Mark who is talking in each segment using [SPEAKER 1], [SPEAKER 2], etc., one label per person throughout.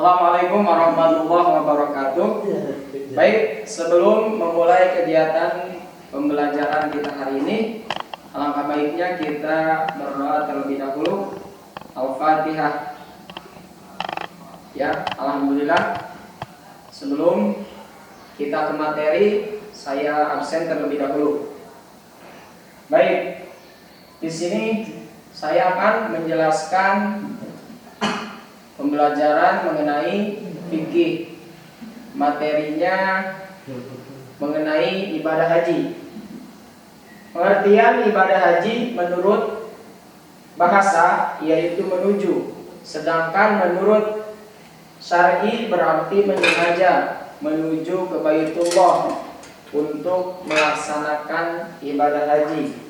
[SPEAKER 1] Assalamualaikum warahmatullahi wabarakatuh. Baik, sebelum memulai kegiatan pembelajaran kita hari ini, alangkah baiknya kita berdoa terlebih dahulu. Al-Fatihah. Ya, alhamdulillah. Sebelum kita ke materi, saya absen terlebih dahulu. Baik, di sini saya akan menjelaskan pembelajaran mengenai fikih. Materinya mengenai ibadah haji. Pengertian ibadah haji menurut bahasa yaitu menuju, sedangkan menurut syar'i berarti menyengaja menuju ke Baitullah untuk melaksanakan ibadah haji.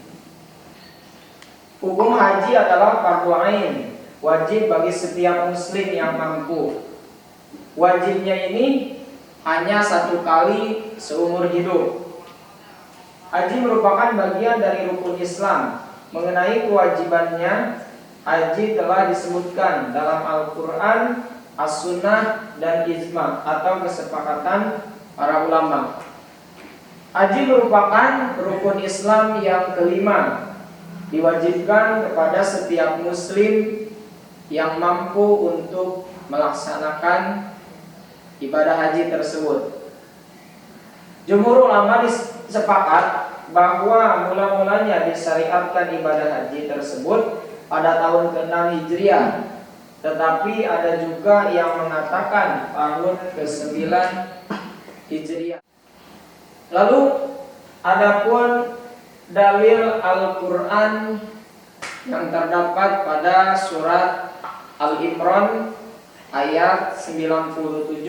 [SPEAKER 1] Hukum haji adalah fardhu ain, wajib bagi setiap muslim yang mampu. Wajibnya ini hanya satu kali seumur hidup. Haji merupakan bagian dari rukun Islam. Mengenai kewajibannya, haji telah disebutkan dalam Al-Quran, As-Sunnah, dan Ijma' atau kesepakatan para ulama. Haji merupakan rukun Islam yang kelima, diwajibkan kepada setiap muslim yang mampu untuk melaksanakan ibadah haji tersebut. Jumhur ulama sepakat bahwa mula-mulanya disyariatkan ibadah haji tersebut pada tahun ke-6 Hijriah, tetapi ada juga yang mengatakan tahun ke-9 Hijriah. Lalu adapun dalil Al-Quran yang terdapat pada surat Al-Imran ayat 97.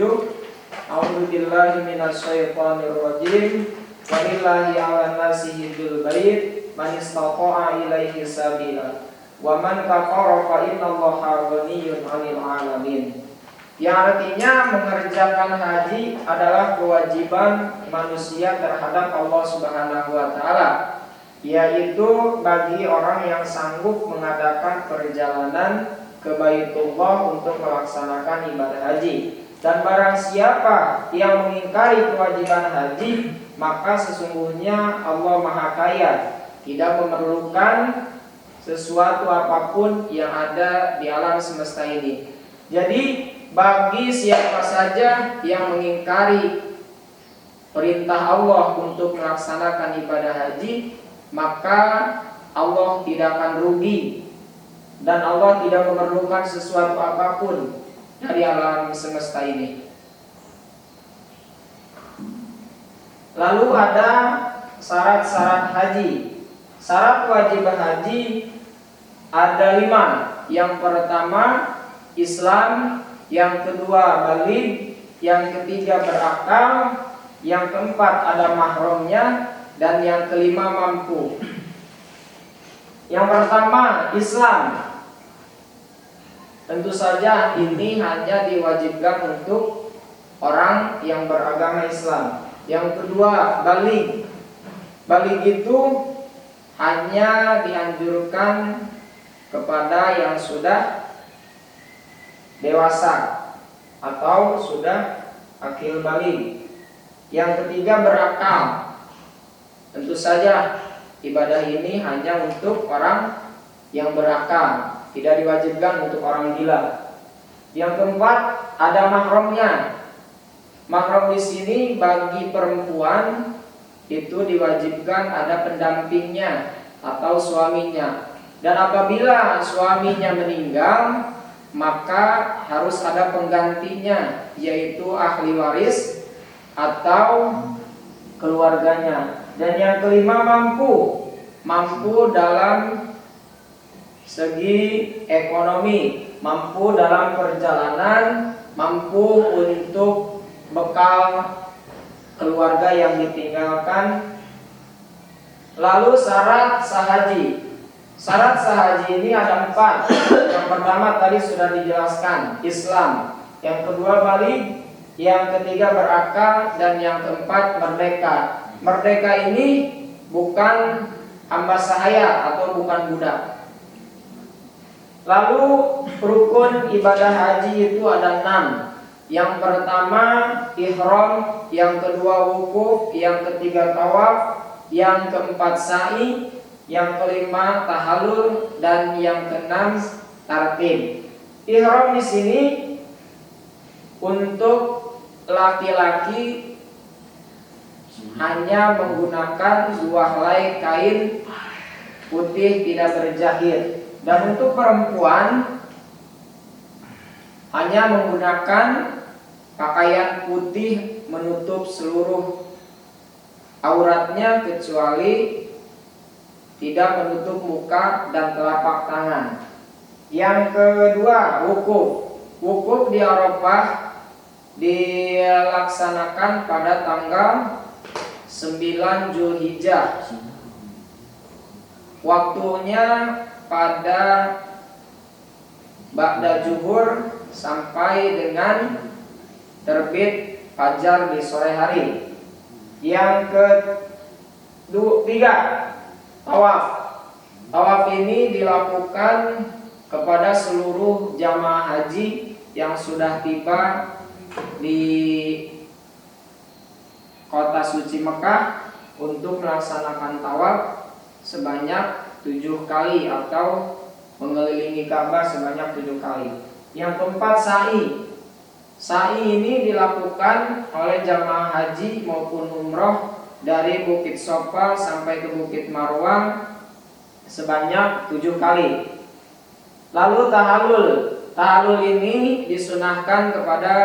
[SPEAKER 1] A'udzubillahi minasyaitonirrajim. Walillahi 'alan nasi hijjul bait man istata'a ilaihi sabila. Wa man kafara fa innallaha ghaniyyun 'anil 'alamin. Yang artinya mengerjakan haji adalah kewajiban manusia terhadap Allah Subhanahu wa taala, yaitu bagi orang yang sanggup mengadakan perjalanan ke Baitullah untuk melaksanakan ibadah haji. Dan barang siapa yang mengingkari kewajiban haji, maka sesungguhnya Allah Maha Kaya, tidak memerlukan sesuatu apapun yang ada di alam semesta ini. Jadi bagi siapa saja yang mengingkari perintah Allah untuk melaksanakan ibadah haji, maka Allah tidak akan rugi dan Allah tidak memerlukan sesuatu apapun dari alam semesta ini. Lalu ada syarat-syarat haji. Syarat wajib haji ada 5. Yang pertama Islam, yang kedua baligh, yang ketiga berakal, yang keempat ada mahramnya, dan yang kelima mampu. Yang pertama Islam. Tentu saja ini hanya diwajibkan untuk orang yang beragama Islam. Yang kedua baligh. Baligh itu hanya dianjurkan kepada yang sudah dewasa atau sudah akil baligh. Yang ketiga berakal. Tentu saja ibadah ini hanya untuk orang yang berakal, tidak diwajibkan untuk orang gila. Yang keempat ada mahramnya. Mahram di sini bagi perempuan itu diwajibkan ada pendampingnya atau suaminya. Dan apabila suaminya meninggal, maka harus ada penggantinya, yaitu ahli waris atau keluarganya. Dan yang kelima mampu dalam segi ekonomi, mampu dalam perjalanan, mampu untuk bekal keluarga yang ditinggalkan. Lalu syarat sahaji. Syarat sahaji ini ada 4. Yang pertama tadi sudah dijelaskan, Islam. Yang kedua baligh, yang ketiga berakal, dan yang keempat merdeka. Merdeka ini bukan hamba sahaya atau bukan budak. Lalu rukun ibadah haji itu ada 6. Yang pertama ihram, yang kedua wukuf, yang ketiga tawaf, yang keempat sa'i, yang kelima tahallul, dan yang keenam tartib. Ihram di sini untuk laki-laki hanya menggunakan 2 helai kain putih tidak berjahit, dan untuk perempuan hanya menggunakan pakaian putih menutup seluruh auratnya kecuali tidak menutup muka dan telapak tangan. Yang kedua wukuf. Wukuf di Arafah dilaksanakan pada tanggal 9 Zulhijjah. Waktunya pada ba'da zuhur sampai dengan terbit fajar di sore hari. Yang ketiga tawaf. Tawaf ini dilakukan kepada seluruh jamaah haji yang sudah tiba di kota suci Mekah untuk melaksanakan tawaf sebanyak 7 kali atau mengelilingi Ka'bah sebanyak 7 kali. Yang keempat sa'i. Sa'i ini dilakukan oleh jamaah haji maupun umroh dari Bukit Sofa sampai ke Bukit Marwah sebanyak 7 kali. Lalu tahallul. Tahallul ini disunahkan kepada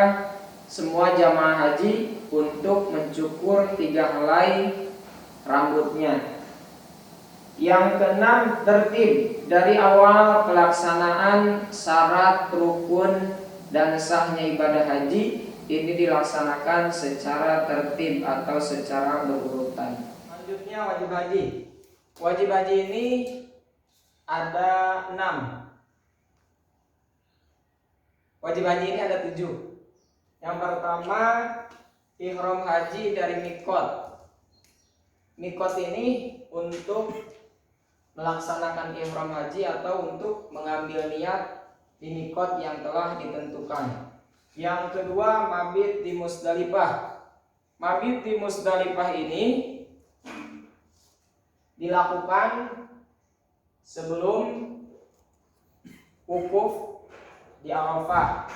[SPEAKER 1] semua jamaah haji untuk mencukur 3 helai rambutnya. Yang keenam tertib. Dari awal pelaksanaan syarat, rukun, dan sahnya ibadah haji ini dilaksanakan secara tertib atau secara berurutan. Selanjutnya wajib haji. Wajib haji ini ada 6. Wajib haji ini ada 7. Yang pertama ihram haji dari mikot. Mikot ini untuk melaksanakan ihram haji atau untuk mengambil niat di mikot yang telah ditentukan. Yang kedua mabit di Musdalifah. Mabit di Musdalifah ini dilakukan sebelum wukuf di Arafah.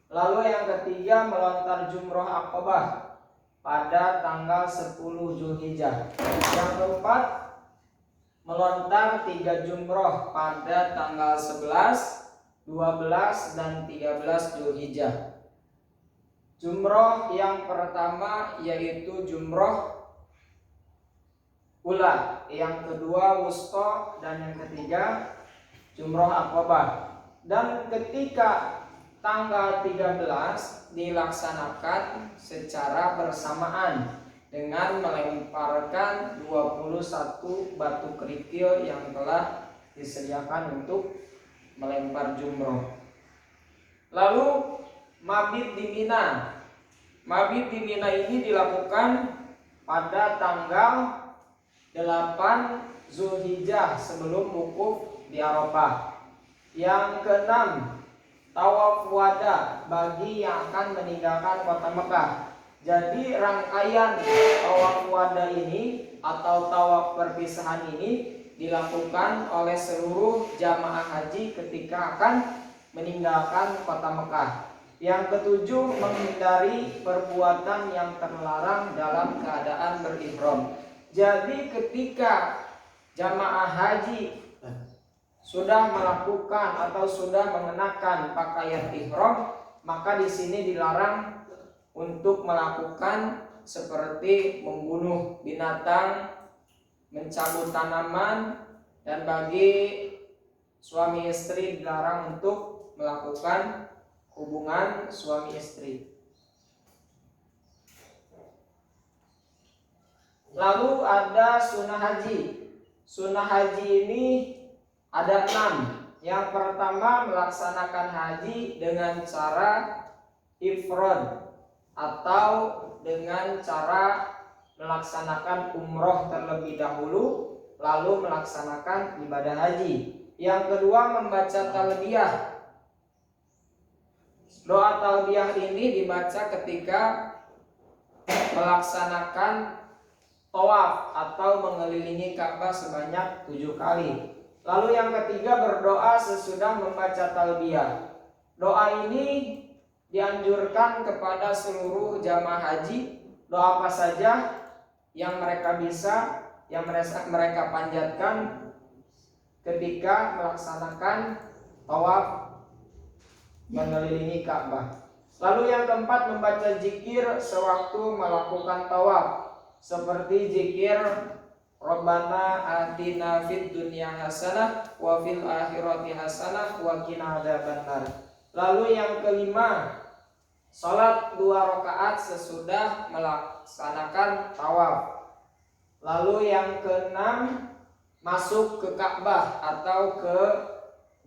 [SPEAKER 1] Lalu yang ketiga melontar jumroh Aqabah pada tanggal 10 Zulhijjah. Yang keempat melontar 3 jumroh pada tanggal 11, 12, dan 13 Zulhijjah. Jumroh yang pertama yaitu jumroh ula, yang kedua wusta, dan yang ketiga jumroh Aqabah. Dan ketika tanggal 13 dilaksanakan secara bersamaan dengan melemparkan 21 batu kerikil yang telah disediakan untuk melempar jumroh. Lalu mabit di Mina. Mabit di Mina ini dilakukan pada tanggal 8 Zulhijjah sebelum wukuf di Arafah. Yang keenam tawaf wada bagi yang akan meninggalkan kota Mekah. Jadi rangkaian tawaf wada ini atau tawaf perpisahan ini dilakukan oleh seluruh jamaah haji ketika akan meninggalkan kota Mekah. Yang ketujuh menghindari perbuatan yang terlarang dalam keadaan berihram. Jadi ketika jamaah haji sudah melakukan atau sudah mengenakan pakaian ihram, maka di sini dilarang untuk melakukan seperti membunuh binatang, mencabut tanaman, dan bagi suami istri dilarang untuk melakukan hubungan suami istri. Lalu ada sunnah haji. Sunnah haji ini ada 6. Yang pertama melaksanakan haji dengan cara ifrad atau dengan cara melaksanakan umroh terlebih dahulu lalu melaksanakan ibadah haji. Yang kedua membaca talbiyah. Doa talbiyah ini dibaca ketika melaksanakan tawaf atau mengelilingi Ka'bah sebanyak 7 kali. Lalu yang ketiga berdoa sesudah membaca talbiyah. Doa ini dianjurkan kepada seluruh jamaah haji. Doa apa saja yang mereka bisa, yang mereka panjatkan ketika melaksanakan tawaf mengelilingi Ka'bah. Lalu yang keempat membaca zikir sewaktu melakukan tawaf, seperti zikir Rabbana atina fid dunya hasanah wa fil akhirati hasanah wa qina adzabannar. Lalu yang kelima, salat 2 rakaat sesudah melaksanakan tawaf. Lalu yang keenam, masuk ke Ka'bah atau ke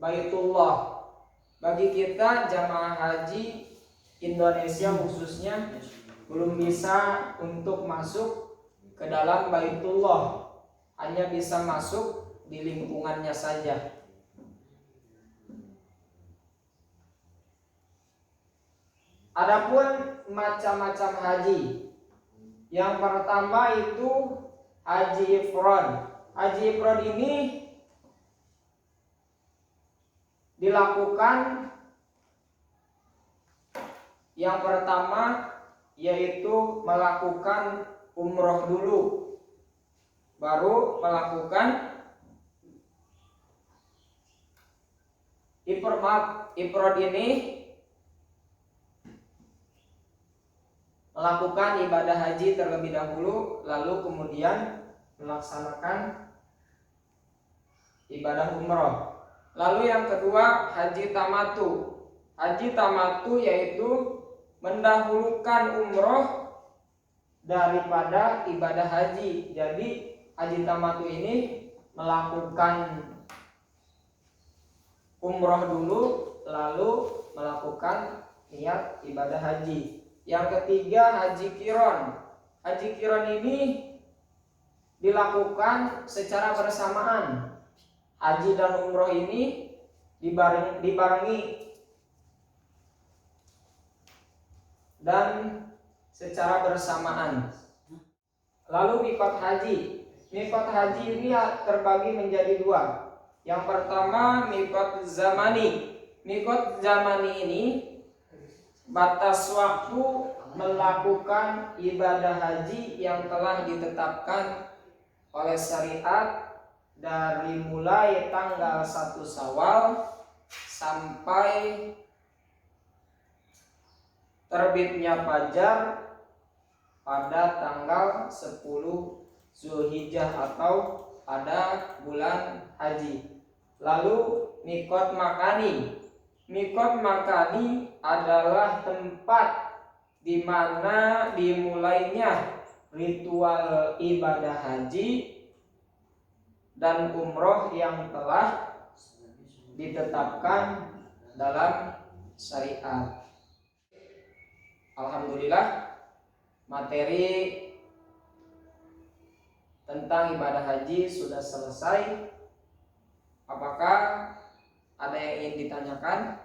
[SPEAKER 1] Baitullah. Bagi kita jamaah haji Indonesia khususnya belum bisa untuk masuk ke dalam Baitullah, hanya bisa masuk di lingkungannya saja. Adapun macam-macam haji, yang pertama itu haji ifrad. Haji ifrad ini dilakukan yang pertama yaitu melakukan umroh dulu, baru melakukan ifrad ini melakukan ibadah haji terlebih dahulu, lalu kemudian melaksanakan ibadah umroh. Lalu yang kedua haji tamatu. Haji tamatu yaitu mendahulukan umroh daripada ibadah haji. Jadi haji tamatu ini melakukan umroh dulu, lalu melakukan niat ibadah haji. Yang ketiga haji kiron. Haji kiron ini dilakukan secara bersamaan. Haji dan umroh ini dibarengi dan secara bersamaan. Lalu mikot haji. Mikot haji ini terbagi menjadi 2. Yang pertama mikot zamani. Mikot zamani ini batas waktu melakukan ibadah haji yang telah ditetapkan oleh syariat dari mulai tanggal 1 Syawal sampai terbitnya fajar pada tanggal 10 Zulhijjah atau pada bulan haji. Lalu mikot makani. Mikot makani adalah tempat di mana dimulainya ritual ibadah haji dan umroh yang telah ditetapkan dalam syariat. Alhamdulillah, materi tentang ibadah haji sudah selesai. Apakah ada yang ingin ditanyakan?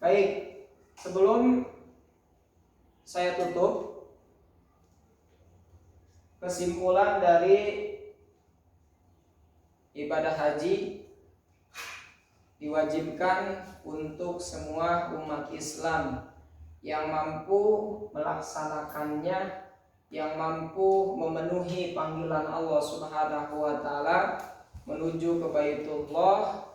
[SPEAKER 1] Baik, sebelum saya tutup, kesimpulan dari ibadah haji diwajibkan untuk semua umat Islam yang mampu melaksanakannya, yang mampu memenuhi panggilan Allah Subhanahu wa taala menuju ke Baitullah,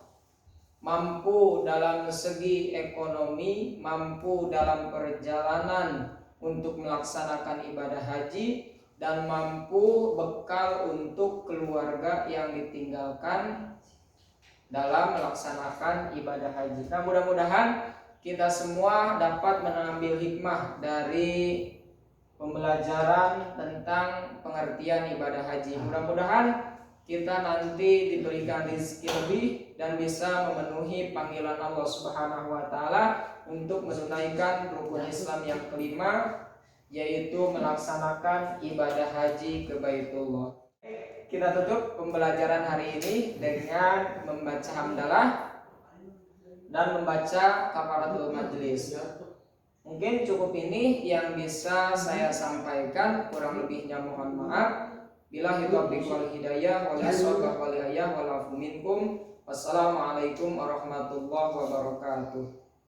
[SPEAKER 1] mampu dalam segi ekonomi, mampu dalam perjalanan untuk melaksanakan ibadah haji, dan mampu bekal untuk keluarga yang ditinggalkan dalam melaksanakan ibadah haji. Nah, mudah-mudahan kita semua dapat mengambil hikmah dari pembelajaran tentang pengertian ibadah haji. Mudah-mudahan kita nanti diberikan rezeki lebih dan bisa memenuhi panggilan Allah Subhanahu wa taala untuk menunaikan rukun Islam yang kelima, yaitu melaksanakan ibadah haji ke Baitullah. kita tutup pembelajaran hari ini dengan membaca hamdalah dan membaca kafaratul majlis. Mungkin cukup ini yang bisa saya sampaikan, kurang lebihnya mohon maaf. Billahi taufiq wal hidayah wal hisabah wal hidayah wal afu minkum. Wassalamualaikum warahmatullahi wabarakatuh.